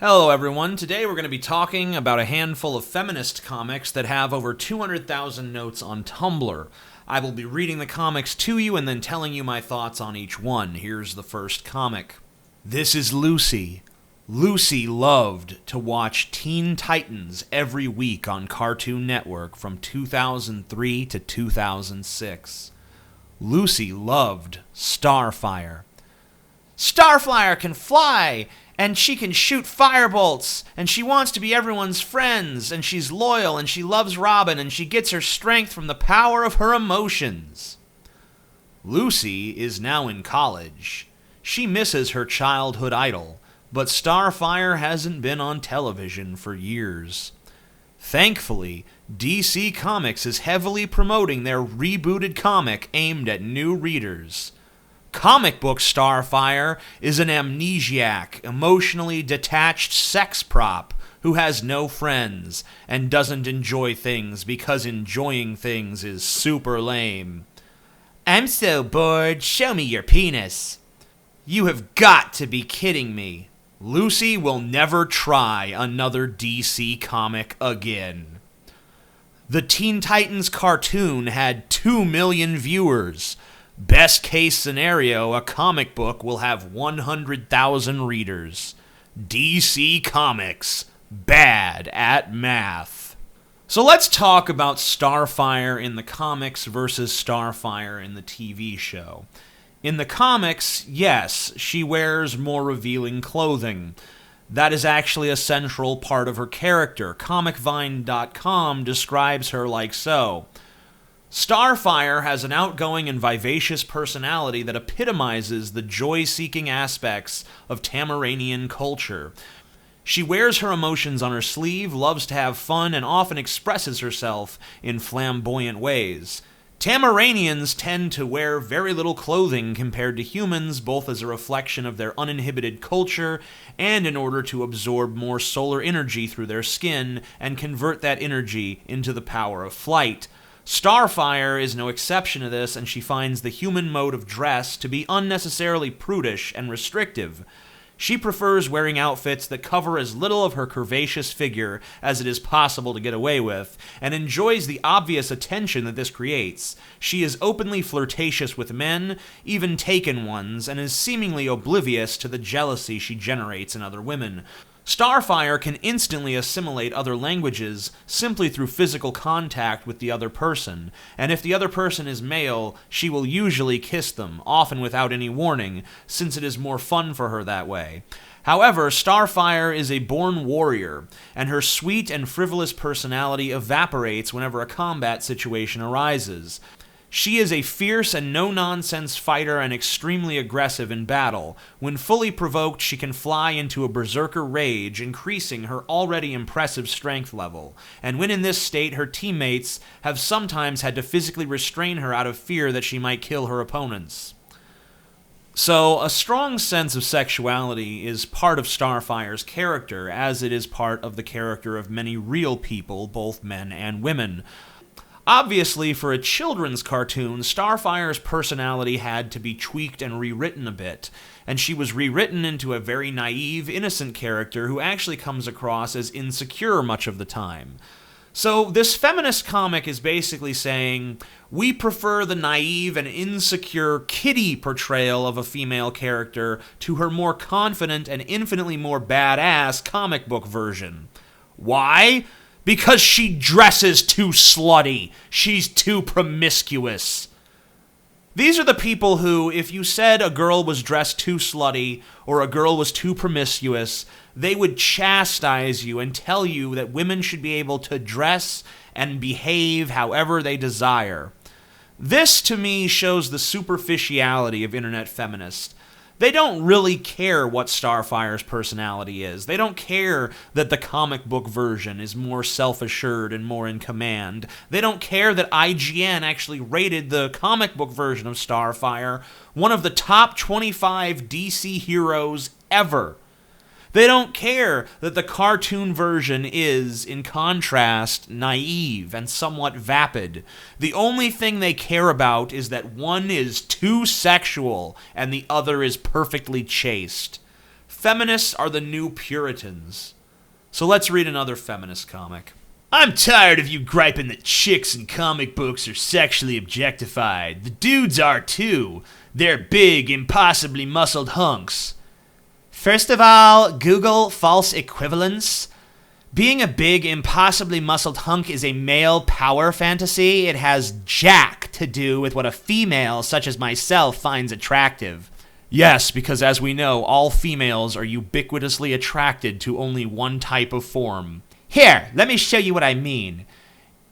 Hello everyone, today we're going to be talking about a handful of feminist comics that have over 200,000 notes on Tumblr. I will be reading the comics to you and then telling you my thoughts on each one. Here's the first comic. This is Lucy. Lucy loved to watch Teen Titans every week on Cartoon Network from 2003 to 2006. Lucy loved Starfire. Starfire can fly! And she can shoot firebolts, and she wants to be everyone's friends, and she's loyal, and she loves Robin, and she gets her strength from the power of her emotions. Lucy is now in college. She misses her childhood idol, but Starfire hasn't been on television for years. Thankfully, DC Comics is heavily promoting their rebooted comic aimed at new readers. Comic book Starfire is an amnesiac, emotionally detached sex prop who has no friends and doesn't enjoy things because enjoying things is super lame. I'm so bored, show me your penis. You have got to be kidding me. Lucy will never try another DC comic again. The Teen Titans cartoon had 2 million viewers. Best case scenario, a comic book will have 100,000 readers. DC Comics, bad at math. So let's talk about Starfire in the comics versus Starfire in the TV show. In the comics, yes, she wears more revealing clothing. That is actually a central part of her character. ComicVine.com describes her like so. Starfire has an outgoing and vivacious personality that epitomizes the joy-seeking aspects of Tamaranian culture. She wears her emotions on her sleeve, loves to have fun, and often expresses herself in flamboyant ways. Tamaranians tend to wear very little clothing compared to humans, both as a reflection of their uninhibited culture and in order to absorb more solar energy through their skin and convert that energy into the power of flight. Starfire is no exception to this, and she finds the human mode of dress to be unnecessarily prudish and restrictive. She prefers wearing outfits that cover as little of her curvaceous figure as it is possible to get away with, and enjoys the obvious attention that this creates. She is openly flirtatious with men, even taken ones, and is seemingly oblivious to the jealousy she generates in other women. Starfire can instantly assimilate other languages simply through physical contact with the other person, and if the other person is male, she will usually kiss them, often without any warning, since it is more fun for her that way. However, Starfire is a born warrior, and her sweet and frivolous personality evaporates whenever a combat situation arises. She is a fierce and no-nonsense fighter and extremely aggressive in battle. When fully provoked, she can fly into a berserker rage, increasing her already impressive strength level. And when in this state, her teammates have sometimes had to physically restrain her out of fear that she might kill her opponents. So, a strong sense of sexuality is part of Starfire's character, as it is part of the character of many real people, both men and women. Obviously, for a children's cartoon, Starfire's personality had to be tweaked and rewritten a bit, and she was rewritten into a very naive, innocent character who actually comes across as insecure much of the time. So this feminist comic is basically saying, we prefer the naive and insecure kiddie portrayal of a female character to her more confident and infinitely more badass comic book version. Why? Because she dresses too slutty. She's too promiscuous. These are the people who, if you said a girl was dressed too slutty or a girl was too promiscuous, they would chastise you and tell you that women should be able to dress and behave however they desire. This, to me, shows the superficiality of internet feminists. They don't really care what Starfire's personality is. They don't care that the comic book version is more self-assured and more in command. They don't care that IGN actually rated the comic book version of Starfire one of the top 25 DC heroes ever. They don't care that the cartoon version is, in contrast, naive and somewhat vapid. The only thing they care about is that one is too sexual and the other is perfectly chaste. Feminists are the new Puritans. So let's read another feminist comic. I'm tired of you griping that chicks in comic books are sexually objectified. The dudes are too. They're big, impossibly muscled hunks. First of all, Google false equivalence. Being a big, impossibly muscled hunk is a male power fantasy. It has jack to do with what a female such as myself finds attractive. Yes, because as we know, all females are ubiquitously attracted to only one type of form. Here, let me show you what I mean.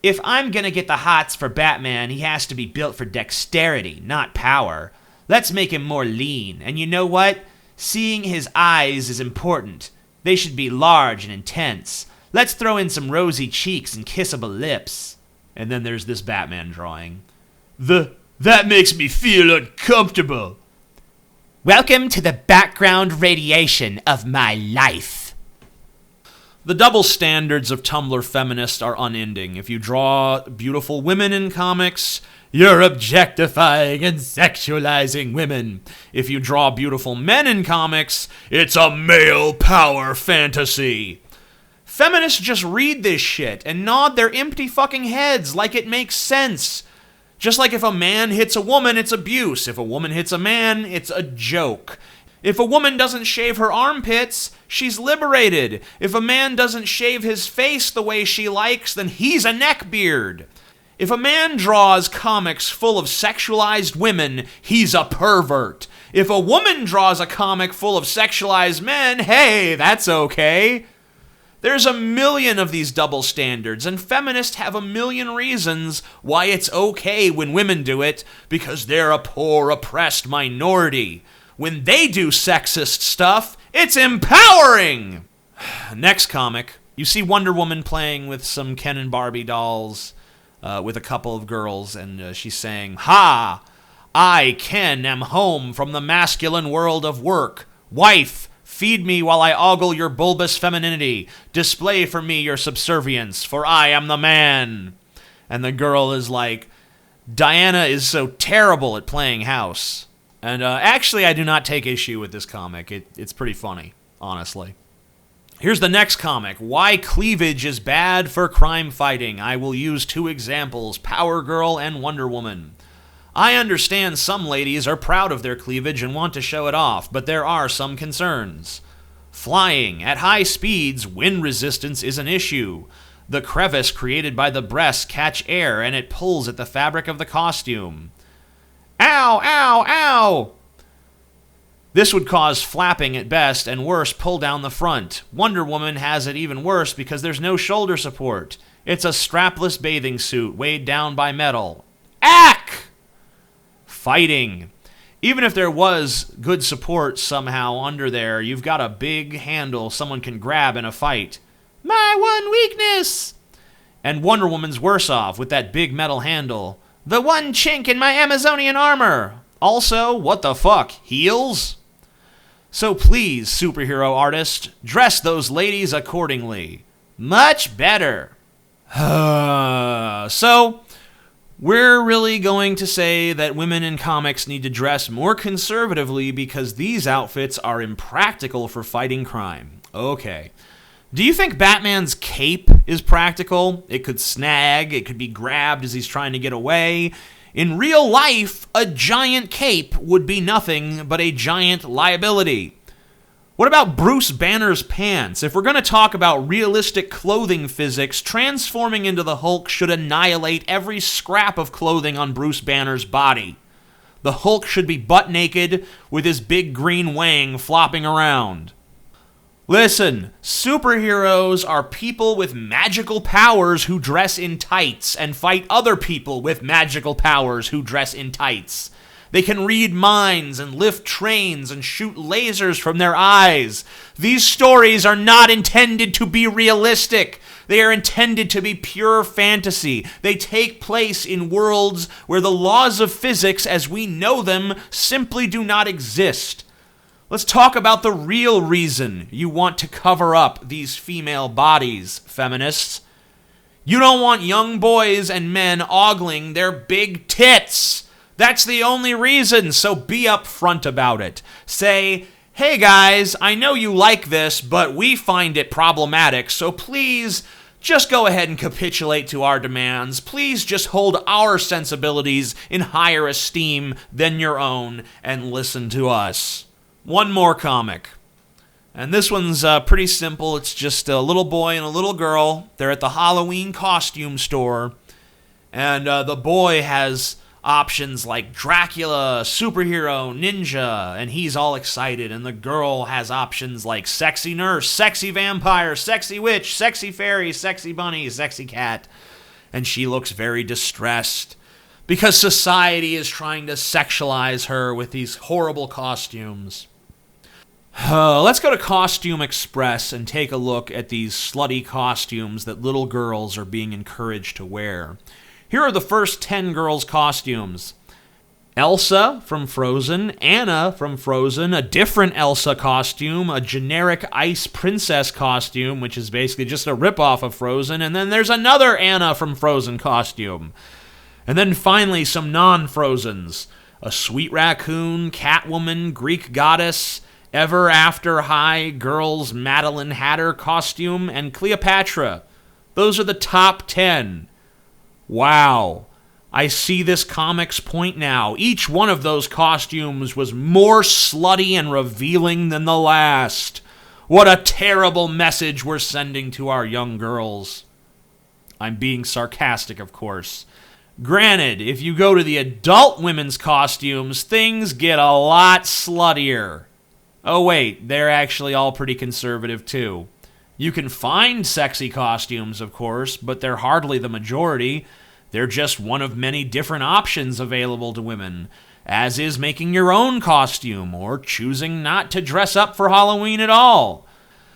If I'm gonna get the hots for Batman, he has to be built for dexterity, not power. Let's make him more lean. And you know what? Seeing his eyes is important. They should be large and intense. Let's throw in some rosy cheeks and kissable lips. And then there's this Batman drawing. That makes me feel uncomfortable. Welcome to the background radiation of my life. The double standards of Tumblr feminists are unending. If you draw beautiful women in comics, you're objectifying and sexualizing women. If you draw beautiful men in comics, it's a male power fantasy. Feminists just read this shit and nod their empty fucking heads like it makes sense. Just like if a man hits a woman, it's abuse. If a woman hits a man, it's a joke. If a woman doesn't shave her armpits, she's liberated. If a man doesn't shave his face the way she likes, then he's a neckbeard. If a man draws comics full of sexualized women, he's a pervert. If a woman draws a comic full of sexualized men, hey, that's okay. There's a million of these double standards, and feminists have a million reasons why it's okay when women do it, because they're a poor, oppressed minority. When they do sexist stuff, it's empowering! Next comic, you see Wonder Woman playing with some Ken and Barbie dolls, with a couple of girls, and she's saying, "Ha! I, Ken, am home from the masculine world of work. Wife, feed me while I ogle your bulbous femininity. Display for me your subservience, for I am the man." And the girl is like, "Diana is so terrible at playing house." And actually, I do not take issue with this comic. It's pretty funny, honestly. Here's the next comic. Why cleavage is bad for crime fighting. I will use two examples, Power Girl and Wonder Woman. I understand some ladies are proud of their cleavage and want to show it off, but there are some concerns. Flying. At high speeds, wind resistance is an issue. The crevice created by the breasts catch air and it pulls at the fabric of the costume. Ow, ow, ow! This would cause flapping at best, and worse, pull down the front. Wonder Woman has it even worse because there's no shoulder support. It's a strapless bathing suit weighed down by metal. Ack! Fighting. Even if there was good support somehow under there, you've got a big handle someone can grab in a fight. My one weakness! And Wonder Woman's worse off with that big metal handle. The one chink in my Amazonian armor. Also, what the fuck, heels? So please, superhero artist, dress those ladies accordingly. Much better. So, we're really going to say that women in comics need to dress more conservatively because these outfits are impractical for fighting crime. Okay. Do you think Batman's cape is practical? It could snag, it could be grabbed as he's trying to get away. In real life, a giant cape would be nothing but a giant liability. What about Bruce Banner's pants? If we're going to talk about realistic clothing physics, transforming into the Hulk should annihilate every scrap of clothing on Bruce Banner's body. The Hulk should be butt naked with his big green wang flopping around. Listen, superheroes are people with magical powers who dress in tights and fight other people with magical powers who dress in tights. They can read minds and lift trains and shoot lasers from their eyes. These stories are not intended to be realistic. They are intended to be pure fantasy. They take place in worlds where the laws of physics as we know them simply do not exist. Let's talk about the real reason you want to cover up these female bodies, feminists. You don't want young boys and men ogling their big tits. That's the only reason, so be upfront about it. Say, hey guys, I know you like this, but we find it problematic, so please just go ahead and capitulate to our demands. Please just hold our sensibilities in higher esteem than your own and listen to us. One more comic. And this one's pretty simple. It's just a little boy and a little girl. They're at the Halloween costume store. And the boy has options like Dracula, superhero, ninja, and he's all excited. And the girl has options like sexy nurse, sexy vampire, sexy witch, sexy fairy, sexy bunny, sexy cat. And she looks very distressed because society is trying to sexualize her with these horrible costumes. Let's go to Costume Express and take a look at these slutty costumes that little girls are being encouraged to wear. Here are the first 10 girls' costumes. Elsa from Frozen, Anna from Frozen, a different Elsa costume, a generic Ice Princess costume, which is basically just a ripoff of Frozen, and then there's another Anna from Frozen costume. And then finally some non-Frozens. A Sweet Raccoon, Catwoman, Greek Goddess, Ever After High Girls Madeline Hatter costume, and Cleopatra. Those are the top 10. Wow. I see this comic's point now. Each one of those costumes was more slutty and revealing than the last. What a terrible message we're sending to our young girls. I'm being sarcastic, of course. Granted, if you go to the adult women's costumes, things get a lot sluttier. Oh wait, they're actually all pretty conservative too. You can find sexy costumes, of course, but they're hardly the majority. They're just one of many different options available to women, as is making your own costume or choosing not to dress up for Halloween at all.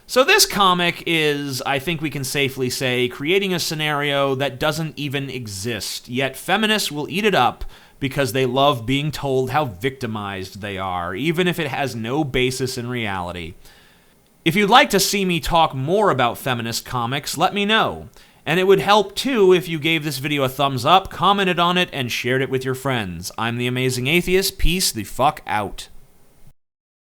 So this comic is, I think we can safely say, creating a scenario that doesn't even exist, yet feminists will eat it up because they love being told how victimized they are, even if it has no basis in reality. If you'd like to see me talk more about feminist comics, let me know. And it would help, too, if you gave this video a thumbs up, commented on it, and shared it with your friends. I'm the Amazing Atheist. Peace the fuck out.